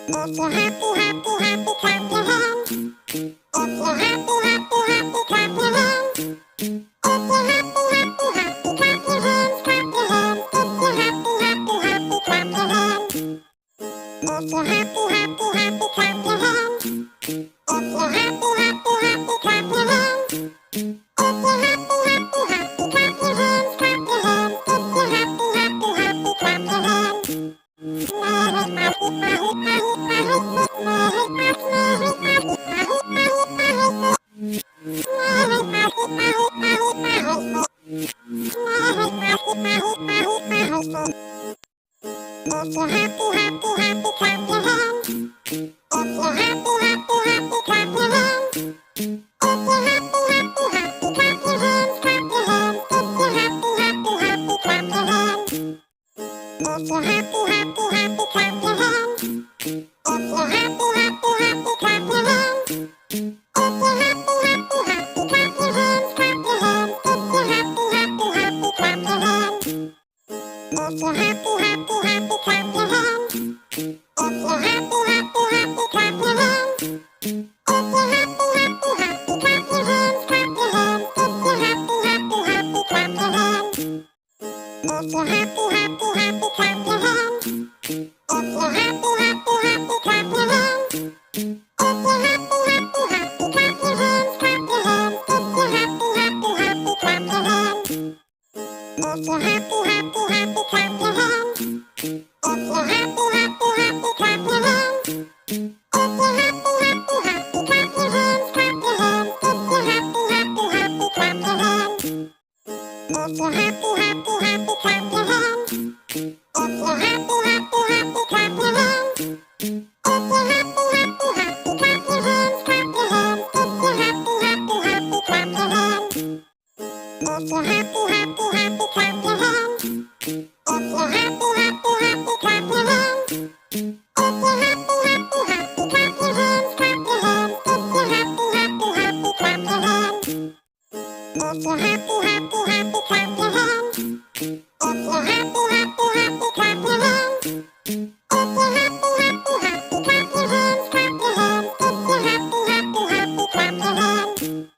If you're happy, happy, happy, clap your hands. If you're happy, happy, happy, clap your hands. If you're happy, happy, happy, clap your hands, clap your hands. If you're happy, happy, happy, clap your hands. If you're happy, happy, happy, clap your hands. If you're happy, happy, happy, clap your hands. If you're happy, happy, happy, clap your hands, clap your hands. If you're happy, happy, happy, clap your hands. If you're happy, happy, happy, clap your hands. If you're happy, happy, happy, clap your hands. If you're happy, happy, happy, clap your hands, clap your hands. If you're happy, happy, happy, clap your hands. If you're happy, happy, happy, clap your hands. If you're happy, happy, happy, clap your hands. If you're happy, happy, happy, clap your hands, clap your hands. If you're happy, happy, happy, clap your hands. If you're happy, happy, happy, clap your hands. If you're happy, happy, happy, clap your hands. If you're happy, happy, happy, clap your hands, clap your hands. If you're happy, happy, happy, clap your hands. If you're happy, happy, happy, clap your hands. If you're happy, happy, happy, clap your hands. If you're happy, happy, happy, clap your hands, clap your hands. If you're happy, happy, happy, clap your hands. If you're happy, happy, happy, clap your hands. If you're happy, happy, happy, clap your hands. If you're happy, happy, happy, clap your hands, clap your hands. If you're happy, happy, happy, clap your hands. If you're happy, happy, happy, clap your hands. If you're happy, happy, happy, clap your hands. If you're happy, happy, happy, clap your hands, clap your hands. If you're happy, happy, happy, clap your hands. If you're happy, happy, happy, clap your hands. If you're happy, happy, happy, clap your hands. If you're happy, happy, happy, clap your hands, clap your hands. If you're happy, happy, happy, clap your hands. If you're happy,